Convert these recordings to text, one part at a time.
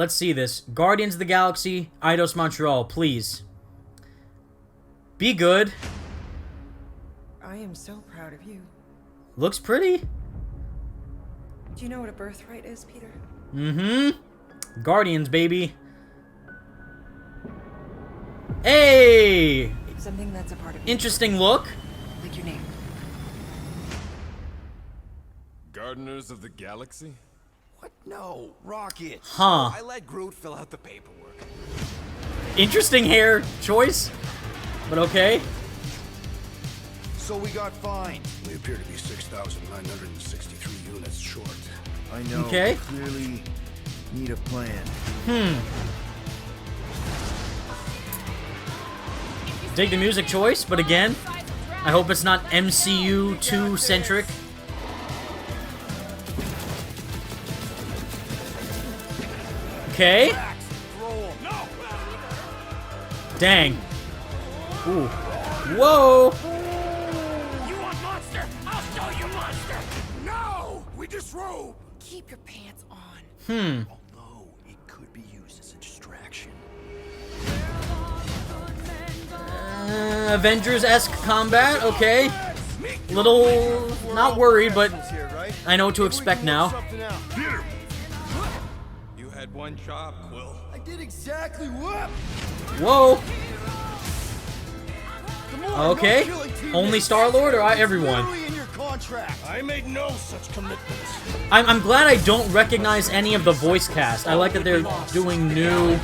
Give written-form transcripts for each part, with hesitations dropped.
Let's see this. Guardians of the Galaxy, Eidos Montreal, please. Be good. I am so proud of you. Looks pretty. Do you know what a birthright is, Peter? Mm-hmm. Guardians, baby. Hey! Something that's a part of you. Interesting look. Like your name. Gardeners of the Galaxy? What? No, Rocket. Huh. I let Groot fill out the paperwork. Interesting hair choice. But okay. So we got fined. We appear to be 6,963 units short. I know. Okay. We clearly need a plan. Dig the music choice, but again, I hope it's not MCU 2 centric. Okay. Dang. Ooh. Whoa. You want monster? I'll show you monster. No, we disrobe. Keep your pants on. Although it could be used as a distraction. Avengers-esque combat, okay. Little, not worried, but I know what to expect now. You had one job, Quill. I did exactly what? Whoa. Okay. Only Star-Lord or everyone? I made no such commitments. I'm glad I don't recognize any of the voice cast. I like that they're doing new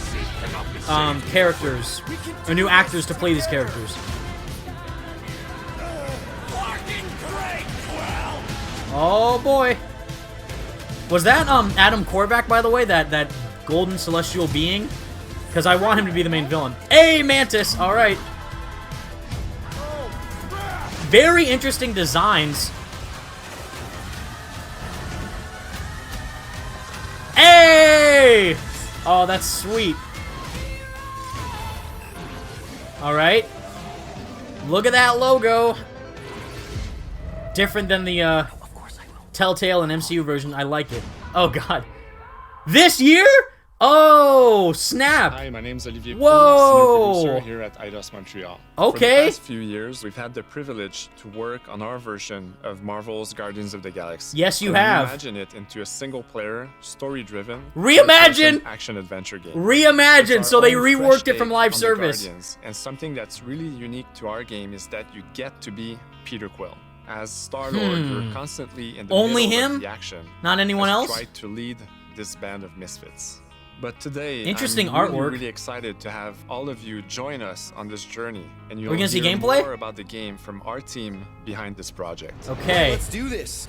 characters, or new actors to play these characters. Oh boy. Was that Adam Korvac, by the way, that golden celestial being? Because I want him to be the main villain. Hey, Mantis! Alright. Very interesting designs. Hey! Oh, that's sweet. Alright. Look at that logo. Different than the Telltale and MCU version. I like it. Oh, God. This year? Oh, snap! Hi, my name's Olivier Whoa! Senior producer here at Eidos Montreal. Okay. For the past few years, we've had the privilege to work on our version of Marvel's Guardians of the Galaxy. Yes, you and have. Reimagine it into a single-player, story-driven, Reimagine! action-adventure game. Reimagine! It's So our they own reworked fresh it from take live on the service. Guardians. And something that's really unique to our game is that you get to be Peter Quill. As Star-Lord, you're constantly in the Only middle him? of the action. Not anyone as you else? try to lead this band of misfits. But today, Interesting I'm artwork. really excited to have all of you join us on this journey, and you'll we gonna see hear gameplay? more about the game from our team behind this project. Okay. Let's do this.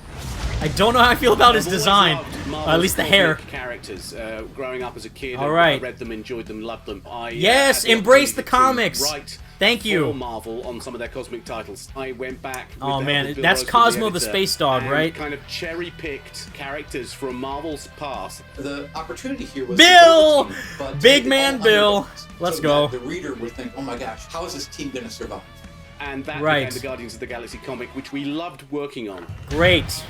I don't know how I feel about his design. At least the hair. Characters. Growing up as a kid, All right. I read them, enjoyed them, loved them. I, Yes, had the embrace the opportunity to comics. write Thank you. for Marvel on some of their cosmic titles. I went back. With Oh, the man, help of Bill that's Rose, Cosmo the editor, space dog, and right? Kind of cherry-picked characters from Marvel's past. The opportunity here was Bill! to build a team, but Big to make man all Bill. underdogs, Let's so go. that the reader would think, oh my gosh, how is this team going to survive? And that Right. became the Guardians of the Galaxy comic, which we loved working on. Great.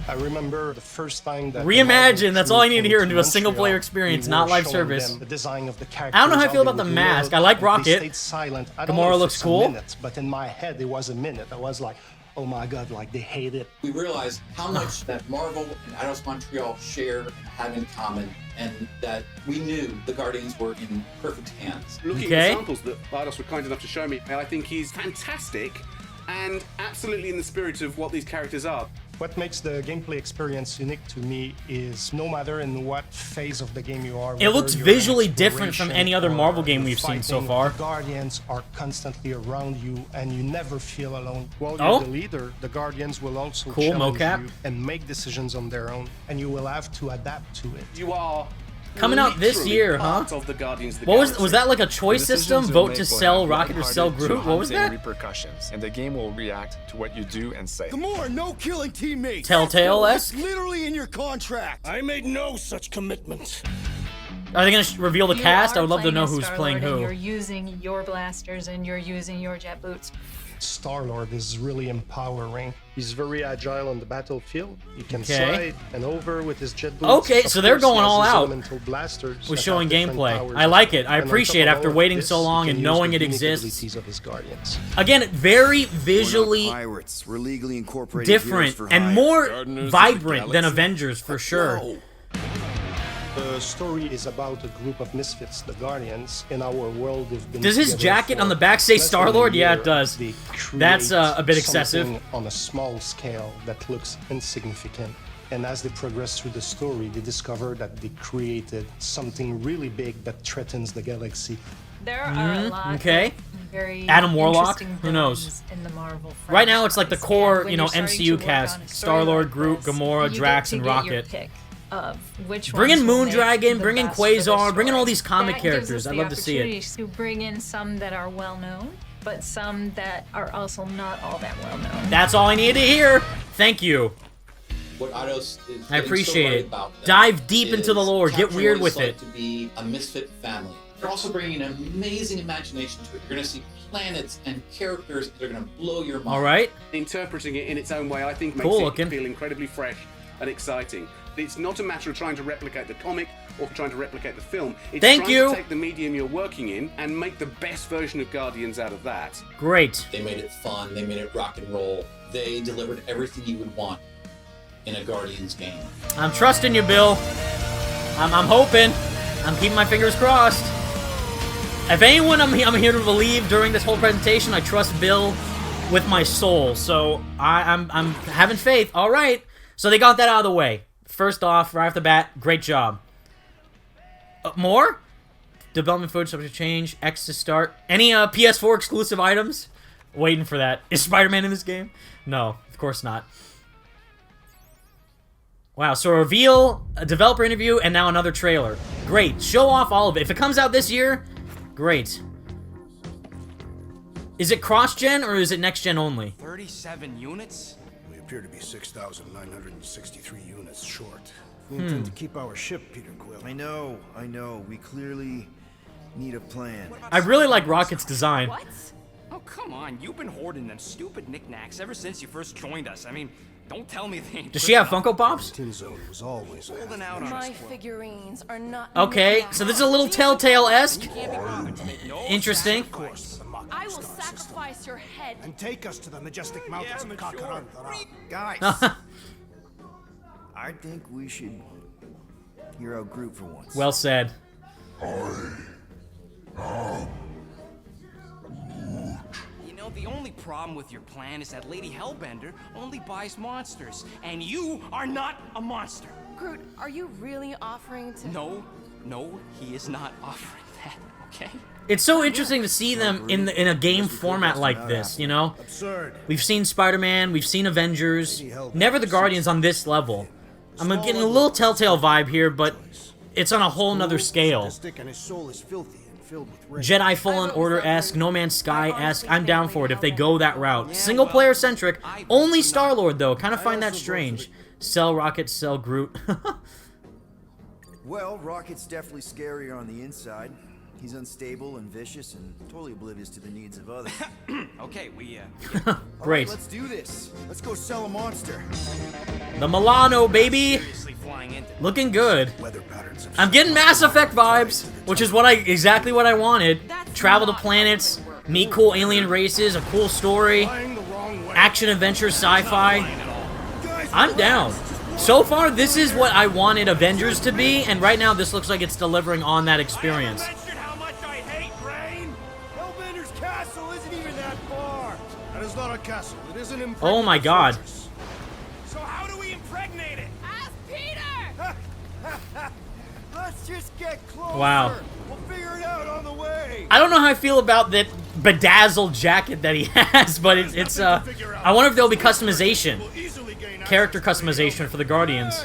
I remember the first time that Reimagine, that's all I need to hear into into a single-player experience, not live service. The design of the I don't know how I feel about the mask. I like Rocket. They stayed silent. I don't Gamora know if looks it's cool. a minute, but in my head, it was a minute. I was like, oh my god, like they hate it. We realized how much that Marvel and Eidos Montreal share and have in common, and that we knew the Guardians were in perfect hands. Looking Okay. at samples that Eidos were kind enough to show me, I think he's fantastic and absolutely in the spirit of what these characters are. What makes the gameplay experience unique to me is no matter in what phase of the game you are. It whether looks you're in visually different from exploration any other or Marvel game you're we've seen so fighting, far. The Guardians are constantly around you, and you never feel alone. While you're Oh. the leader, the Guardians will also Cool, challenge mocap. you and make decisions on their own, and you will have to adapt to it. You are Coming out this literally year, part huh? of the Guardians of the What was Galaxy. that like a choice The system? decisions you'll Vote to make will sell have Rocket or sell lighthearted Groot? What was haunting that? repercussions, and the game will react to what you do and say. Gamora, no killing teammates. Telltale-esque? Literally in your contract. I made no such commitment. Are they gonna reveal the cast? I You would love to are know playing who's as playing Star-Lord, and who. You're using your blasters and you're using your jet boots. Star-Lord is really empowering. He's very agile on the battlefield. He can Okay. slide and over with his jet boots. Okay, Of so they're course, he going has all his out elemental blasters with that showing have different gameplay. powers I like it. as well. I And on appreciate top of after all of waiting this, so long he and can knowing use it the unique exists. abilities of his guardians. Again, very We're visually not pirates. We're legally incorporated different heroes for and hire. more Gardeners of the vibrant than Galaxy? Avengers for sure. Whoa. The story is about a group of misfits, the Guardians. In our world, they've been Does his together jacket for on the back say less than a Star-Lord? Yeah, year. it does. They That's, create a bit excessive. something on a small scale that looks insignificant. And as they progress through the story, they discover that they created something really big that threatens the galaxy. There are a lot okay. of very Adam Warlock? interesting Who knows? villains in the Marvel Right now, it's like the franchise. core, And when you know, you're starting MCU to work cast. on a story Star-Lord, like Groot, this, Gamora, you Drax, get and to get Rocket. your pick of which Bring in ones will make Moondragon, the bring in best for the Quasar, bring in all story. these comic That gives characters. us I'd the love to see it. opportunity to bring in some that are well known, but some that are also not all that well known. That's all I needed to hear. Thank you. What Eidos is I getting so appreciate right it. about them Dive deep into the is lore. Get capturing weird what it's with like it. to be a misfit family. They're also bringing an amazing imagination to it. You're going to see planets and characters that are going to blow your mind. All right. Interpreting it in its own way, I think, makes Cool it looking. feel incredibly fresh and exciting. It's not a matter of trying to replicate the comic or trying to replicate the film. It's Thank trying you. to take the medium you're working in and make the best version of Guardians out of that. Great. They made it fun. They made it rock and roll. They delivered everything you would want in a Guardians game. I'm trusting you, Bill. I'm hoping. I'm keeping my fingers crossed. If anyone I'm here to believe during this whole presentation, I trust Bill with my soul. So I'm having faith. All right. So they got that out of the way. First off, right off the bat, great job. More? Development footage subject to change. X to start. Any PS4 exclusive items? Waiting for that. Is Spider-Man in this game? No, of course not. Wow, so a reveal, a developer interview, and now another trailer. Great. Show off all of it. If it comes out this year, great. Is it cross-gen or is it next-gen only? 37 units? We appear to be 6,963 units short. We intend to keep our ship, Peter Quill. I know. We clearly need a plan. I really like Rocket's design. What? Oh, come on. You've been hoarding them stupid knickknacks ever since you first joined us. I mean, don't tell me they ain't Does she have quick Funko Pops? Tin Zone was always holding out on My us. figurines are not. Okay, so this is a little Telltale-esque. Can't be bothered to make no Interesting. sacrifice. I will sacrifice your head. And take us to the majestic mountains of Kakarantara. Guys, I think we should hear out Groot for once. Well said. You know, the only problem with your plan is that Lady Hellbender only buys monsters, and you are not a monster. Groot, are you really offering to? No, he is not offering that, okay? It's so interesting to see them in a game format like this, you know? Absurd. We've seen Spider-Man, we've seen Avengers, never the Guardians on this level. I'm getting a little Telltale vibe here, but it's on a whole nother scale. And his soul is filthy and filled with rage. Jedi Fallen Order-esque, No Man's Sky-esque, I'm down for it if they go that route. Single-player centric, only Star-Lord though, kind of find that strange. Sell Rocket, sell Groot. Well, Rocket's definitely scarier on the inside. He's unstable and vicious and totally oblivious to the needs of others. Okay, we, Great. Let's do this. Let's go sell a monster. The Milano, baby! seriously flying into Looking good. Weather patterns of I'm getting Mass Effect vibes, which is exactly what I wanted. Travel to planets, meet cool alien races, a cool story, action, adventure, sci-fi. I'm down. So far, this is what I wanted Avengers to be, and right now this looks like it's delivering on that experience. how much I hate rain. Hellbender's castle isn't even that far. That is not a castle. It is an Oh my god. So how do we impregnate it? Ask Peter. Let's just get closer. Wow. We'll figure it out on the way. I don't know how I feel about that bedazzled jacket that he has, but it's I wonder if there'll be customization. Character customization for the Guardians.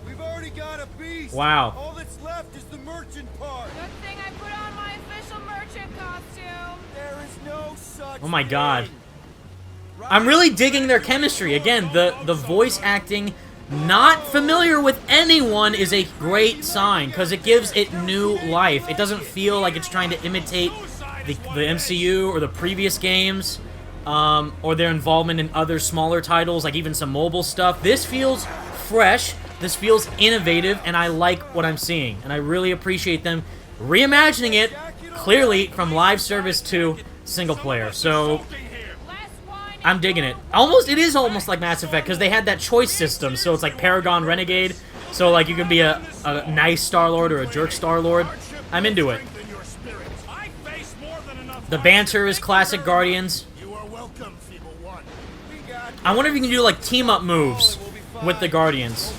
We've already got a beast. Wow. All that's left is the merchant part. Good thing I put on my official merchant costume. There is no such Oh my god. I'm really digging their chemistry. Again, the voice acting, not familiar with anyone, is a great sign, because it gives it new life. It doesn't feel like it's trying to imitate the MCU or the previous games. or their involvement in other smaller titles, like even some mobile stuff. This feels fresh, this feels innovative, and I like what I'm seeing. And I really appreciate them reimagining it, clearly, from live service to single player. So, I'm digging it. It is almost like Mass Effect, because they had that choice system, so it's like Paragon Renegade, so like you can be a nice Star-Lord or a jerk Star-Lord. I'm into it. The banter is classic Guardians. I wonder if you can do like team-up moves with the Guardians.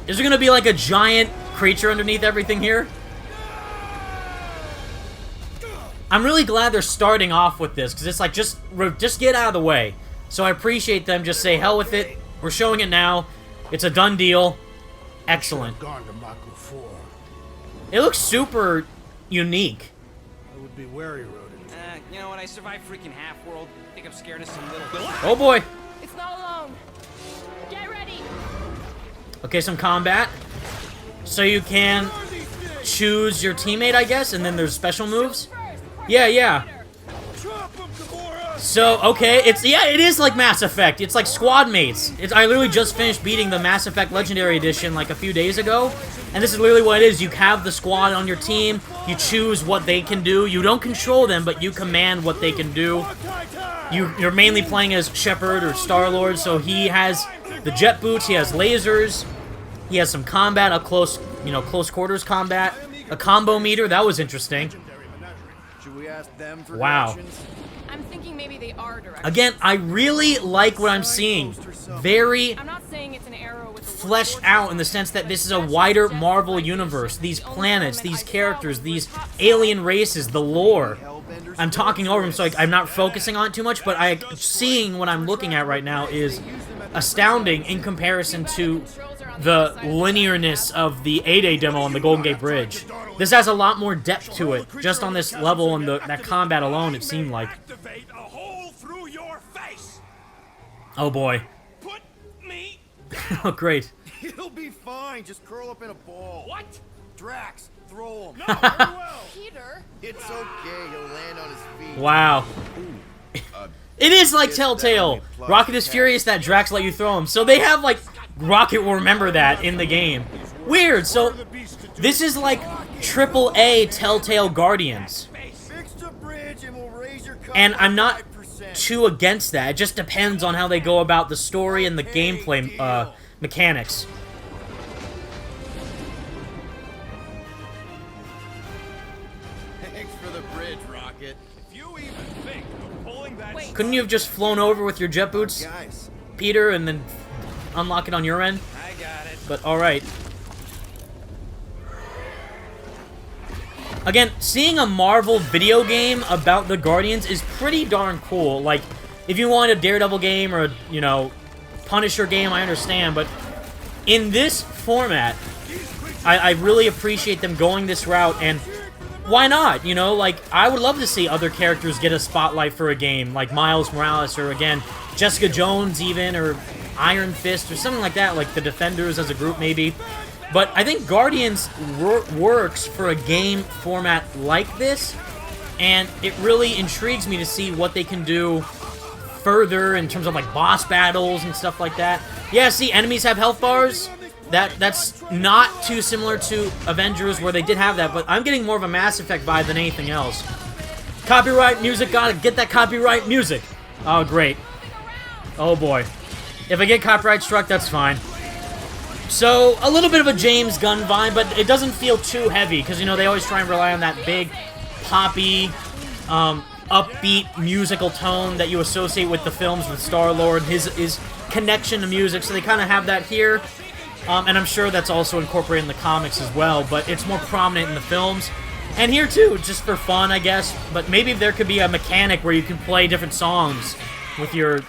Is there gonna be like a giant creature underneath everything here? I'm really glad they're starting off with this, because it's like, just get out of the way. So I appreciate them just say, hell with it, we're showing it now, it's a done deal. Excellent. It looks super unique. I would be wary, Rodent. You know what? I survived freaking Half-World. I think I'm scared of some little... Oh boy. It's not alone. Get ready. Okay, some combat. So you can choose your teammate, I guess, and then there's special moves. Yeah. So, okay, it is like Mass Effect. It's like squad mates. I literally just finished beating the Mass Effect Legendary Edition like a few days ago, and this is literally what it is. You have the squad on your team, you choose what they can do. You don't control them, but you command what they can do. You're mainly playing as Shepard or Star-Lord, so he has the jet boots, he has lasers, he has some combat, up close, close quarters combat, a combo meter. That was interesting. Should we ask them for wow. directions? I'm thinking maybe they are directions. Again, I really like what I'm seeing. Very I'm not saying it's an arrow with fleshed out in the sense that this is a wider Marvel universe. These planets, these characters, these alien races, the lore. I'm talking over them, so I'm not focusing on it too much, but seeing what I'm looking at right now is astounding in comparison to the linearness of the 8A demo on the Golden Gate Bridge. This has a lot more depth to it, just on this level and that combat alone, it seemed like. Oh boy. Oh, great. He'll be fine. Just curl up in a ball. What? Drax, throw him. Peter. It's okay. He'll land on his feet. Wow. It is like Telltale. Rocket is furious that Drax let you throw him. So they have, like, Rocket will remember that in the game. Weird. So this is like AAA Telltale Guardians. And I'm not too against that. It just depends on how they go about the story and the gameplay mechanics. Thanks for the bridge, Rocket. If you even think of pulling that... Couldn't you have just flown over with your jet boots, Peter, and then unlock it on your end? I got it. But alright. Again, seeing a Marvel video game about the Guardians is pretty darn cool. Like, if you want a Daredevil game or a, Punisher game, I understand, but in this format, I really appreciate them going this route, and why not? Like, I would love to see other characters get a spotlight for a game, like Miles Morales, or again, Jessica Jones even, or Iron Fist, or something like that, like the Defenders as a group maybe. But I think Guardians works for a game format like this, and it really intrigues me to see what they can do further in terms of like boss battles and stuff like that. Yeah, see, enemies have health bars. That's not too similar to Avengers where they did have that, but I'm getting more of a Mass Effect vibe than anything else. Copyright music, gotta get that copyright music. Oh, great. Oh boy. If I get copyright struck, that's fine. So, a little bit of a James Gunn vibe, but it doesn't feel too heavy, because, they always try and rely on that big, poppy, upbeat musical tone that you associate with the films with Star-Lord, his connection to music, so they kind of have that here. And I'm sure that's also incorporated in the comics as well, but it's more prominent in the films. And here too, just for fun, I guess, but maybe there could be a mechanic where you can play different songs with your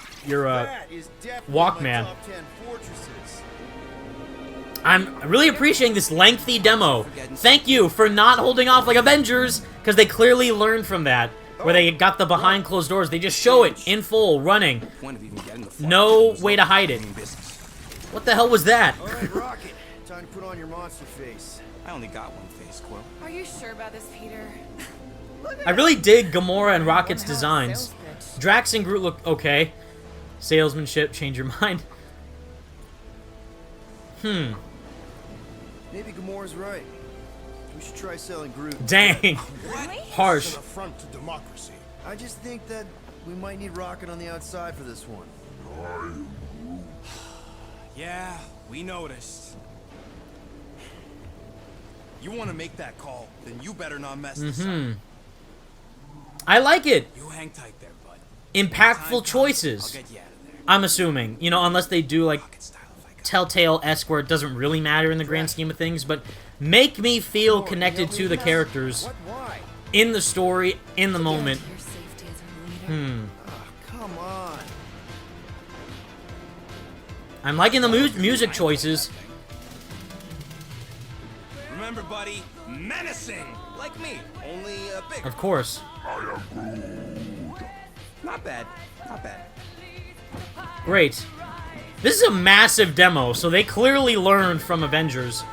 Walkman. I'm really appreciating this lengthy demo. Thank you for not holding off like Avengers, because they clearly learned from that, where they got the behind closed doors. They just show it in full, running. No way to hide it. What the hell was that? All right, Rocket. Time to put on your monster face. I only got one face, Quill. Are you sure about this, Peter? I really dig Gamora and Rocket's designs. Drax and Groot look okay. Salesmanship, change your mind. Maybe Gamora's right. We should try selling Groot. Dang. Harsh. It's an affront to democracy. I just think that we might need Rocket on the outside for this one. Yeah, we noticed. You want to make that call, then you better not mess this up. I like it. You hang tight there, bud. Impactful choices. I'll get you out of there. I'm assuming. You know, unless they do, like, Telltale-esque where it doesn't really matter in the grand scheme of things, but make me feel connected to the characters in the story, in the moment. Come on. I'm liking the music choices. Remember, buddy, menacing, like me, only a big. Of course. Not bad, not bad. Great. This is a massive demo, so they clearly learned from Avengers.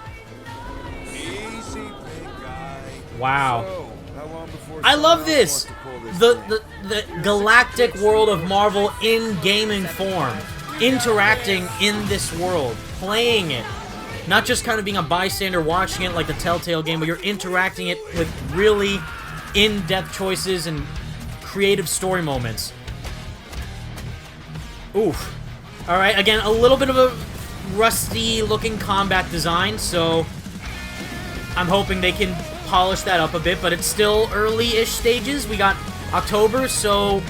Easy, big guy. Wow. So, how long before I love someone this. else wants to pull this The galactic world of Marvel in gaming form. Interacting in this world. Playing it. Not just kind of being a bystander watching it like the Telltale game, but you're interacting it with really in-depth choices and creative story moments. Oof. Alright, again, a little bit of a rusty-looking combat design, so I'm hoping they can polish that up a bit, but it's still early-ish stages. We got October, so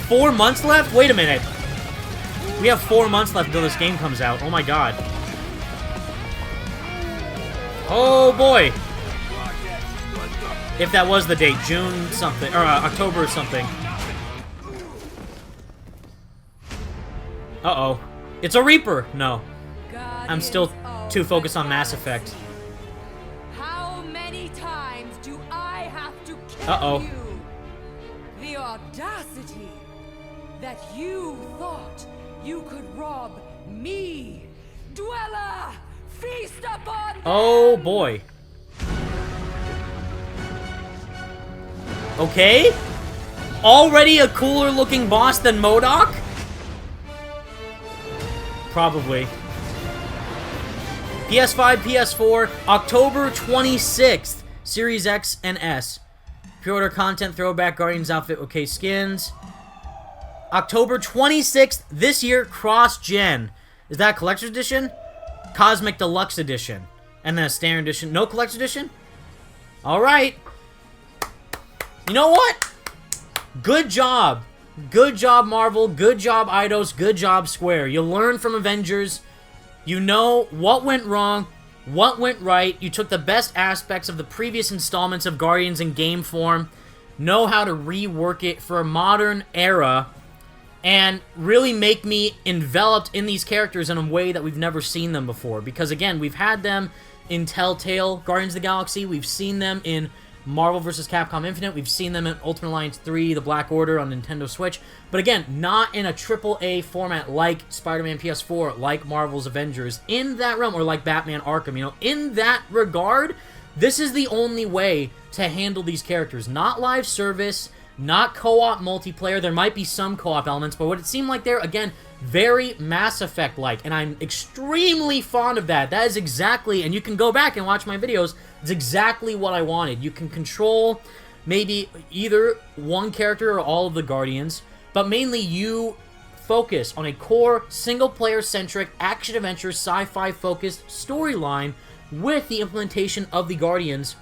4 months left? Wait a minute. We have 4 months left until this game comes out. Oh my god. Oh boy. If that was the date, June something, or October something. Uh-oh. It's a Reaper! No. I'm still too focused on Mass Effect. How many times do I have to kill Uh-oh. you? The audacity that you thought you could rob me, Dweller! Feast upon them! Oh boy. Okay. Already a cooler looking boss than MODOK? Probably. PS5, PS4, October 26th. Series X and S. Pre-order content, throwback, Guardians outfit, okay, skins. October 26th, this year, cross-gen. Is that a collector's edition? Cosmic Deluxe Edition. And then a standard edition. No collector's edition? Alright. You know what? Good job. Good job, Marvel. Good job, Eidos. Good job, Square. You learned from Avengers. You know what went wrong, what went right. You took the best aspects of the previous installments of Guardians in game form, know how to rework it for a modern era, and really make me enveloped in these characters in a way that we've never seen them before. Because, again, we've had them in Telltale Guardians of the Galaxy. We've seen them in Marvel vs. Capcom Infinite. We've seen them in Ultimate Alliance 3, The Black Order on Nintendo Switch. But again, not in a AAA format like Spider-Man PS4, like Marvel's Avengers. In that realm, or like Batman Arkham, you know, in that regard, this is the only way to handle these characters. Not live service, not co-op multiplayer. There might be some co-op elements, but what it seemed like there, again, very Mass Effect-like, and I'm extremely fond of that. That is exactly, and you can go back and watch my videos, it's exactly what I wanted. You can control maybe either one character or all of the Guardians, but mainly you focus on a core, single-player-centric, action-adventure, sci-fi-focused storyline with the implementation of the Guardians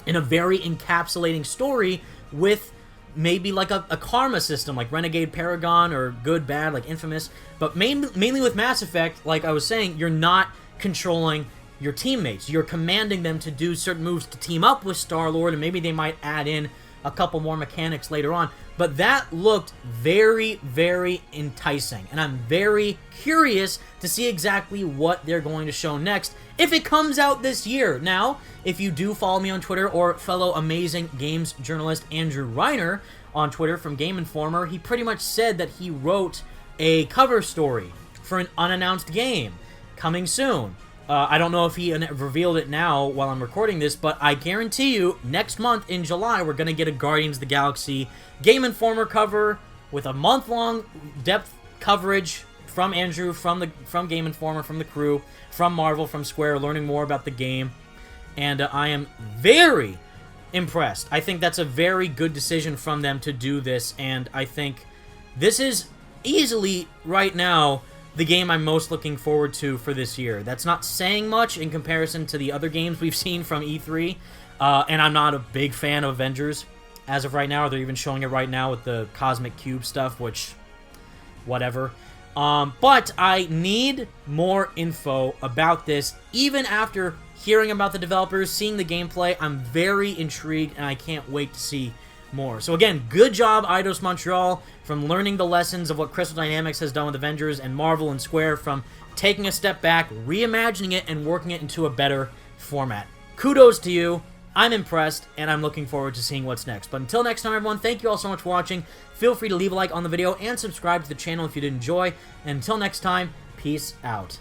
in a very encapsulating story with maybe like a karma system like Renegade Paragon or Good Bad like Infamous, but mainly with Mass Effect, like I was saying, you're not controlling your teammates. You're commanding them to do certain moves to team up with Star-Lord, and maybe they might add in a couple more mechanics later on. But that looked very, very enticing, and I'm very curious to see exactly what they're going to show next if it comes out this year. Now, if you do follow me on Twitter, or fellow amazing games journalist Andrew Reiner on Twitter from Game Informer, he pretty much said that he wrote a cover story for an unannounced game coming soon. I don't know if he revealed it now while I'm recording this, but I guarantee you, next month in July, we're going to get a Guardians of the Galaxy Game Informer cover with a month-long depth coverage from Andrew, from Game Informer, from the crew, from Marvel, from Square, learning more about the game. And I am very impressed. I think that's a very good decision from them to do this, and I think this is easily, right now, the game I'm most looking forward to for this year. That's not saying much in comparison to the other games we've seen from E3, and I'm not a big fan of Avengers as of right now. They're even showing it right now with the Cosmic Cube stuff, which, whatever. But I need more info about this. Even after hearing about the developers, seeing the gameplay, I'm very intrigued, and I can't wait to see more. So again, good job, Eidos Montreal, from learning the lessons of what Crystal Dynamics has done with Avengers, and Marvel and Square from taking a step back, reimagining it, and working it into a better format. Kudos to you. I'm impressed, and I'm looking forward to seeing what's next. But until next time, everyone, thank you all so much for watching. Feel free to leave a like on the video and subscribe to the channel if you did enjoy. And until next time, peace out.